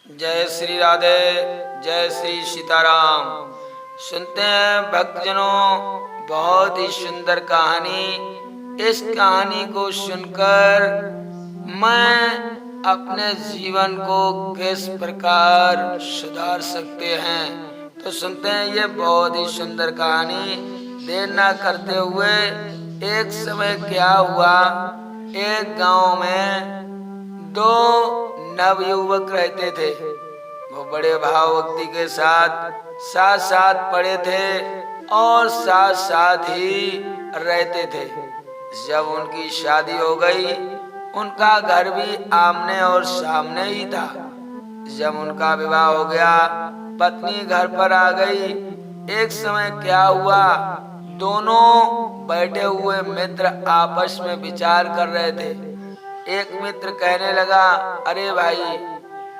जय श्री राधे, जय श्री सीताराम। सुनते हैं भक्तजनों, बहुत ही सुंदर कहानी। इस कहानी को सुनकर मैं अपने जीवन को किस प्रकार सुधार सकते हैं, तो सुनते हैं ये बहुत ही सुंदर कहानी। देर ना करते हुए, एक समय क्या हुआ, एक गांव में दो नवयुवक रहते थे। वो बड़े भाव भक्ति के साथ साथ साथ पढ़े थे और साथ साथ ही रहते थे। जब उनकी शादी हो गई, उनका घर भी आमने और सामने ही था। जब उनका विवाह हो गया, पत्नी घर पर आ गई। एक समय क्या हुआ, दोनों बैठे हुए मित्र आपस में विचार कर रहे थे। एक मित्र कहने लगा, अरे भाई,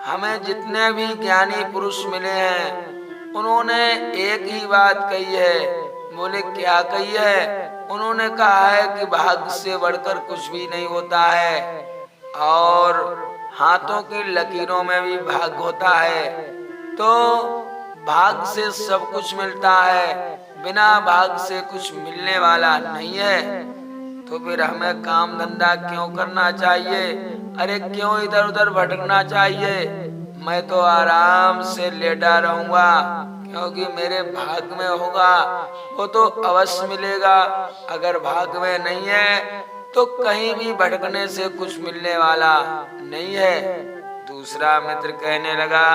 हमें जितने भी ज्ञानी पुरुष मिले हैं, उन्होंने एक ही बात कही है। बोले, क्या कही है? उन्होंने कहा है कि भाग्य से बढ़कर कुछ भी नहीं होता है और हाथों की लकीरों में भी भाग्य होता है। तो भाग्य से सब कुछ मिलता है, बिना भाग्य से कुछ मिलने वाला नहीं है। तो फिर हमें काम धंधा क्यों करना चाहिए? अरे क्यों इधर उधर भटकना चाहिए? मैं तो आराम से लेटा रहूंगा, क्योंकि मेरे भाग्य में होगा वो तो अवश्य मिलेगा। अगर भाग्य में नहीं है तो कहीं भी भटकने से कुछ मिलने वाला नहीं है। दूसरा मित्र कहने लगा,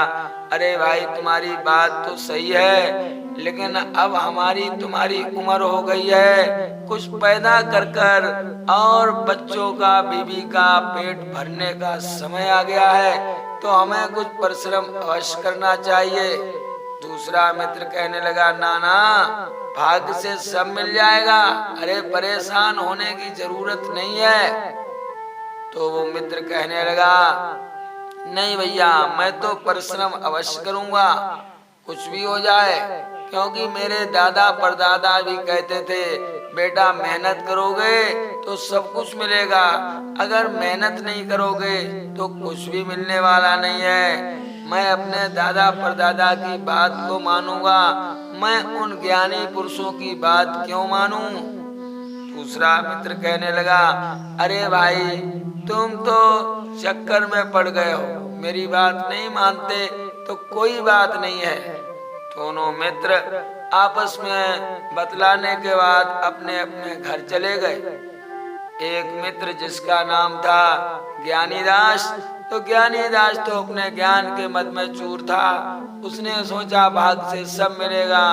अरे भाई, तुम्हारी बात तो सही है, लेकिन अब हमारी तुम्हारी उम्र हो गई है, कुछ पैदा कर कर और बच्चों का, बीवी का पेट भरने का समय आ गया है, तो हमें कुछ परिश्रम अवश्य करना चाहिए। दूसरा मित्र कहने लगा, ना ना, भाग्य से सब मिल जाएगा, अरे परेशान होने की जरूरत नहीं है। तो वो मित्र कहने लगा, नहीं भैया, मैं तो परिश्रम अवश्य करूंगा, कुछ भी हो जाए, क्योंकि मेरे दादा परदादा भी कहते थे, बेटा मेहनत करोगे तो सब कुछ मिलेगा, अगर मेहनत नहीं करोगे तो कुछ भी मिलने वाला नहीं है। मैं अपने दादा परदादा की बात को मानूंगा, मैं उन ज्ञानी पुरुषों की बात क्यों मानूं? दूसरा मित्र कहने लगा, अरे भाई, तुम तो चक्कर में पड़ गए हो, मेरी बात नहीं मानते तो कोई बात नहीं है। दोनों मित्र आपस में बतलाने के बाद अपने अपने घर चले गए। एक मित्र जिसका नाम था ज्ञानीदास, तो ज्ञानीदास तो अपने ज्ञान के मद में चूर था। उसने सोचा भाग्य से सब मिलेगा,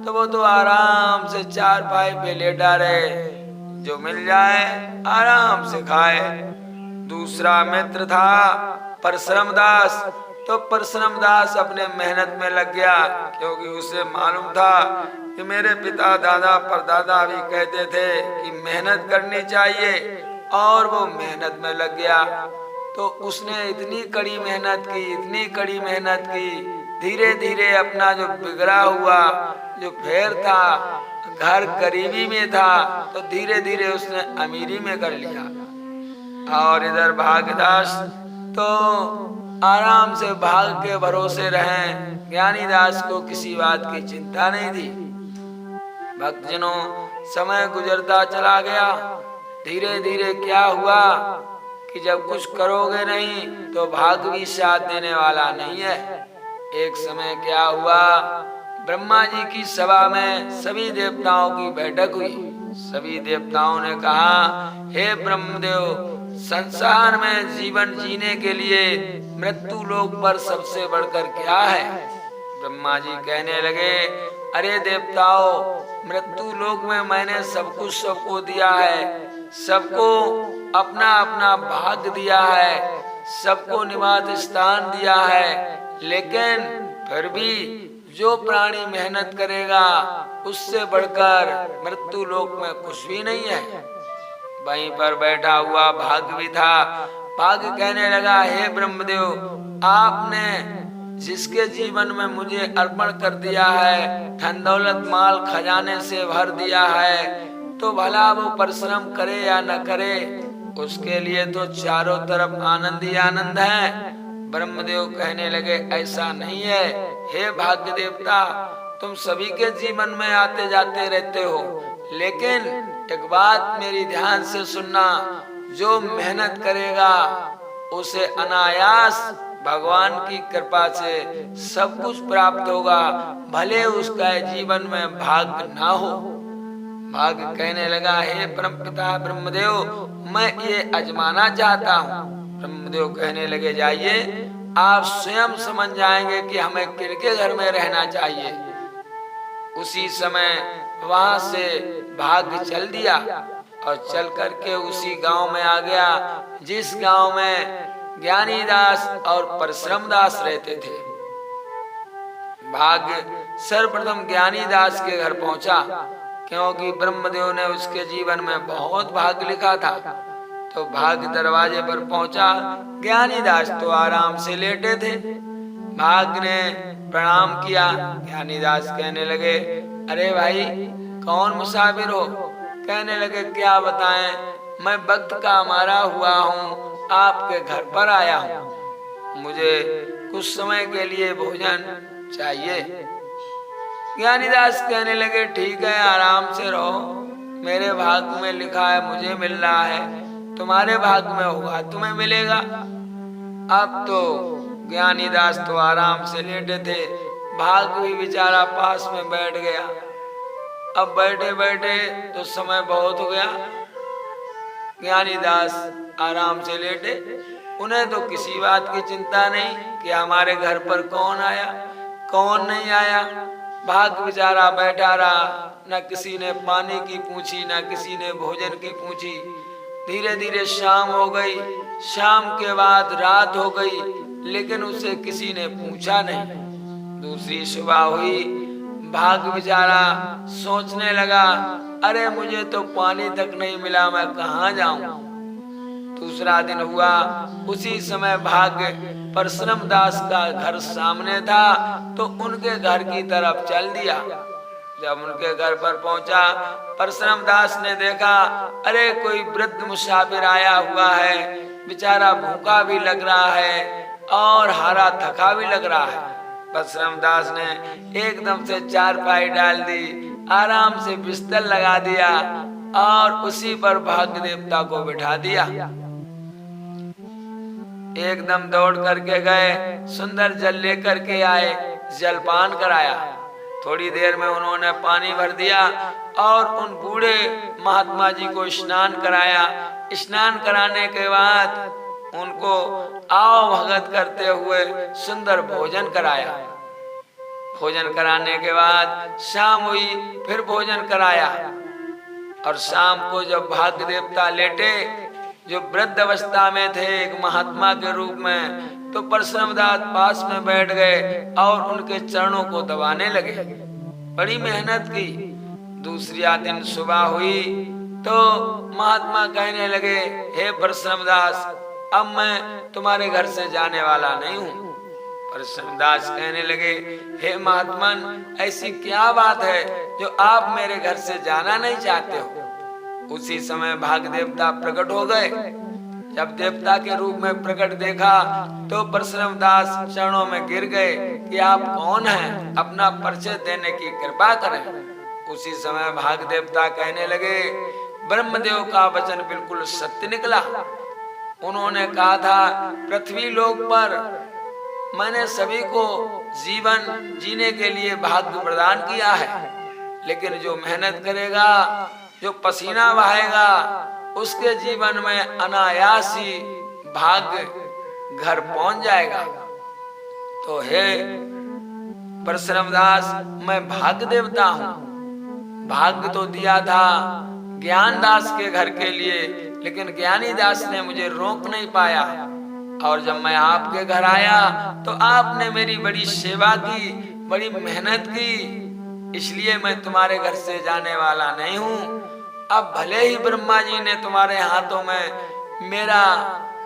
तो वो तो आराम से चारपाई पे लेटा रहे, जो मिल जाए आराम से खाए। दूसरा मित्र था परशुराम दास, तो परशुराम दास अपने मेहनत में लग गया, क्योंकि उसे मालूम था कि मेरे पिता दादा परदादा भी कहते थे कि मेहनत करनी चाहिए, और वो मेहनत में लग गया। तो उसने इतनी कड़ी मेहनत की, इतनी कड़ी मेहनत की, धीरे धीरे अपना जो बिगड़ा हुआ जो फेर था, घर गरीबी में था, तो धीरे धीरे उसने अमीरी में कर लिया। और इधर भाग्यदास तो आराम से भाग के भरोसे रहे, ज्ञानीदास को किसी बात की चिंता नहीं थी। भक्तजनों, समय गुजरता चला गया। धीरे धीरे क्या हुआ कि जब कुछ करोगे नहीं तो भाग्य भी साथ देने वाला नहीं है। एक समय क्या हुआ, ब्रह्मा जी की सभा में सभी देवताओं की बैठक हुई। सभी देवताओं ने कहा, हे ब्रह्मदेव, संसार में जीवन जीने के लिए मृत्यु लोक पर सबसे बढ़कर क्या है? ब्रह्मा जी कहने लगे, अरे देवताओं, मृत्यु लोक में मैंने सब कुछ सबको दिया है, सबको अपना अपना भाग्य दिया है, सबको निवास स्थान दिया है, लेकिन फिर भी जो प्राणी मेहनत करेगा उससे बढ़कर मृत्यु लोक में कुछ भी नहीं है। वहीं पर बैठा हुआ भाग्य भी था। भाग्य कहने लगा, हे ब्रह्मदेव, आपने जिसके जीवन में मुझे अर्पण कर दिया है, धन दौलत माल खजाने से भर दिया है, तो भला वो परिश्रम करे या न करे, उसके लिए तो चारों तरफ आनंद ही आनंद है। ब्रह्मदेव कहने लगे ऐसा नहीं है, हे भाग्य देवता, तुम सभी के जीवन में आते जाते रहते हो, लेकिन एक बात मेरी ध्यान से सुनना, जो मेहनत करेगा उसे अनायास भगवान की कृपा से सब कुछ प्राप्त होगा, भले उसका जीवन में भाग्य ना हो। भाग्य कहने लगा, हे परमपिता ब्रह्मदेव, मैं ये आजमाना चाहता हूँ। ब्रह्मदेव कहने लगे, जाइए, आप स्वयं समझ जाएंगे कि हमें किनके घर में रहना चाहिए। उसी समय वहां से भाग्य चल दिया और चल करके उसी गांव में आ गया जिस गांव में ज्ञानीदास और परशुराम दास रहते थे। भाग्य सर्वप्रथम ज्ञानीदास के घर पहुंचा, क्योंकि ब्रह्मदेव ने उसके जीवन में बहुत भाग्य लिखा था। तो भाग्य दरवाजे पर पहुंचा, ज्ञानीदास तो आराम से लेटे थे। भाग्य ने प्रणाम किया। ज्ञानीदास कहने लगे, अरे भाई, कौन मुसाफिर हो? कहने लगे, क्या बताएं, मैं वक्त का मारा हुआ हूँ, आपके घर पर आया हूँ, मुझे कुछ समय के लिए भोजन चाहिए। ज्ञानीदास कहने लगे, ठीक है, आराम से रहो, मेरे भाग्य में लिखा है मुझे मिल रहा है, तुम्हारे भाग्य में होगा तुम्हें मिलेगा। अब तो ज्ञानीदास तो आराम से लेटे थे, भाग्य भी बेचारा पास में बैठ गया। अब बैठे बैठे तो समय बहुत हो गया। ज्ञानीदास आराम से लेटे, उन्हें तो किसी बात की चिंता नहीं कि हमारे घर पर कौन आया कौन नहीं आया। भाग्य बेचारा बैठा रहा, न किसी ने पानी की पूछी, न किसी ने भोजन की पूछी। धीरे धीरे शाम हो गई, शाम के बाद रात हो गई, लेकिन उसे किसी ने पूछा नहीं। दूसरी सुबह हुई, भाग्य बेचारा सोचने लगा, अरे मुझे तो पानी तक नहीं मिला, मैं कहाँ जाऊं। दूसरा दिन हुआ, उसी समय भाग्य परशुराम दास का घर सामने था, तो उनके घर की तरफ चल दिया। जब उनके घर पर पहुंचा, परशुराम दास ने देखा, अरे कोई वृद्ध मुसाफिर आया हुआ है, बेचारा भूखा भी लग रहा है और हारा थका भी लग रहा है। परशुराम दास ने एकदम से चारपाई डाल दी, आराम से बिस्तर लगा दिया और उसी पर भाग्य देवता को बिठा दिया। एकदम दौड़ करके गए, सुंदर जल लेकर के आए, जलपान कराया। थोड़ी देर में उन्होंने पानी भर दिया और उन बूढ़े महात्मा जी को स्नान कराया। स्नान कराने के बाद उनको आओ भगत करते हुए सुंदर भोजन कराया। भोजन कराने के बाद शाम हुई, फिर भोजन कराया। और शाम को जब भाग्य देवता लेटे, जो वृद्ध अवस्था में थे एक महात्मा के रूप में, तो परशुराम दास पास में बैठ गए और उनके चरणों को दबाने लगे। बड़ी मेहनत की। दूसरी दिन सुबह हुई तो महात्मा कहने लगे, हे परशुराम दास, अब मैं तुम्हारे घर से जाने वाला नहीं हूँ। परशुराम दास कहने लगे, हे महात्मन, ऐसी क्या बात है जो आप मेरे घर से जाना नहीं चाहते हो? उसी समय भाग्य देवता प्रकट हो गए। जब देवता के रूप में प्रकट देखा तो परशुराम दास चरणों में गिर गए कि आप कौन हैं, अपना परिचय देने की कृपा करें। उसी समय भाग्य देवता कहने लगे, ब्रह्मदेव का वचन बिल्कुल सत्य निकला। उन्होंने कहा था, पृथ्वी लोक पर मैंने सभी को जीवन जीने के लिए भाग्य प्रदान किया है, लेकिन जो मेहनत करेगा, जो पसीना बहाएगा, उसके जीवन में अनायास ही भाग्य घर पहुंच जाएगा। तो हे परशुराम दास, मैं भाग्य देवता हूँ। भाग्य तो दिया था ज्ञान दास के घर के लिए, लेकिन ज्ञानी दास ने मुझे रोक नहीं पाया। और जब मैं आपके घर आया तो आपने मेरी बड़ी सेवा की, बड़ी मेहनत की, इसलिए मैं तुम्हारे घर से जाने वाला नहीं हूँ। अब भले ही ब्रह्मा जी ने तुम्हारे हाथों में मेरा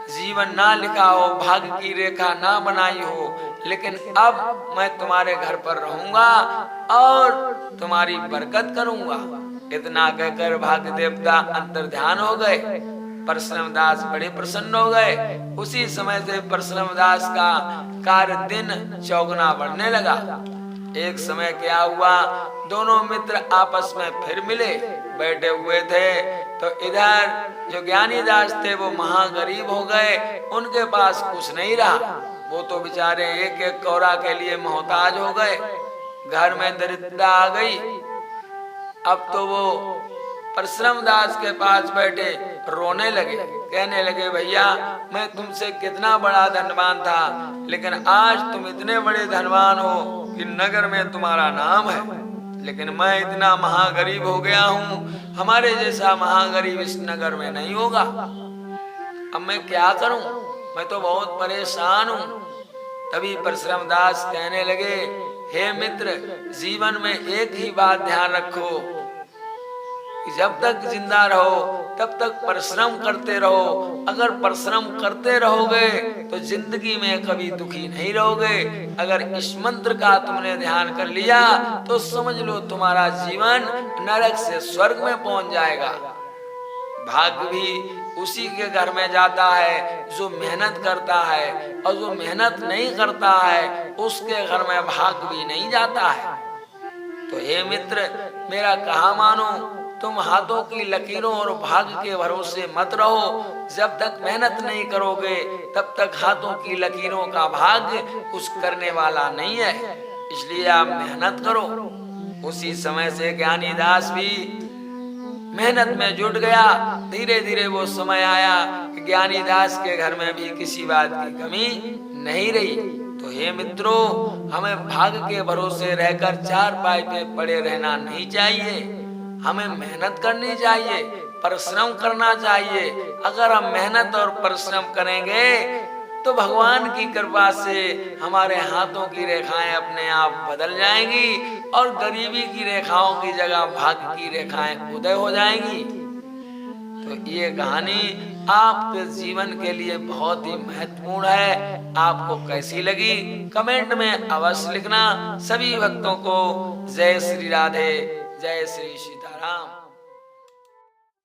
जीवन ना लिखा हो, भाग्य की रेखा ना बनाई हो, लेकिन अब मैं तुम्हारे घर पर रहूंगा और तुम्हारी बरकत करूंगा। इतना कहकर भाग्य देवता अंतर्ध्यान हो गए। परशुराम दास बड़े प्रसन्न हो गए। उसी समय से परशुराम दास का कार्य दिन चौगुना बढ़ने लगा। एक समय क्या हुआ, दोनों मित्र आपस में फिर मिले, बैठे हुए थे तो इधर जो ज्ञानी दास थे वो महागरीब हो गए, उनके पास कुछ नहीं रहा। वो तो बेचारे एक एक कौड़ा के लिए मोहताज हो गए, घर में दरिद्रता आ गई। अब तो वो परशुराम दास के पास बैठे रोने लगे, कहने लगे भैया मैं तुमसे कितना बड़ा धनवान था, लेकिन आज तुम इतने बड़े धनवान हो कि नगर में तुम्हारा नाम है, लेकिन मैं इतना महागरीब हो गया हूँ, हमारे जैसा महागरीब इस नगर में नहीं होगा। अब मैं क्या करूं, मैं तो बहुत परेशान हूं। तभी परशुराम दास कहने लगे, हे मित्र, जीवन में एक ही बात ध्यान रखो कि जब तक जिंदा रहो तब तक परिश्रम करते रहो। अगर परिश्रम करते रहोगे तो जिंदगी में कभी दुखी नहीं रहोगे। अगर इस मंत्र का तुमने ध्यान कर लिया तो समझ लो तुम्हारा जीवन नरक से स्वर्ग में पहुंच जाएगा। भाग्य भी उसी के घर में जाता है जो मेहनत करता है, और जो मेहनत नहीं करता है उसके घर में भाग्य भी नहीं जाता है। तो हे मित्र, मेरा कहा मानो, तुम हाथों की लकीरों और भाग्य के भरोसे मत रहो। जब तक मेहनत नहीं करोगे तब तक हाथों की लकीरों का भाग्य कुछ करने वाला नहीं है, इसलिए आप मेहनत करो। उसी समय से ज्ञानी दास भी मेहनत में जुट गया। धीरे धीरे वो समय आया कि ज्ञानी दास के घर में भी किसी बात की कमी नहीं रही। तो हे मित्रों, हमें भाग्य के भरोसे रहकर चारपाई पे पड़े रहना नहीं चाहिए। हमें मेहनत करनी चाहिए, परिश्रम करना चाहिए। अगर हम मेहनत और परिश्रम करेंगे तो भगवान की कृपा से हमारे हाथों की रेखाएं अपने आप बदल जाएंगी और गरीबी की रेखाओं की जगह भाग्य की रेखाएं उदय हो जाएंगी। तो ये कहानी आपके जीवन के लिए बहुत ही महत्वपूर्ण है। आपको कैसी लगी कमेंट में अवश्य लिखना। सभी भक्तों को जय श्री राधे, जय श्री सीताराम।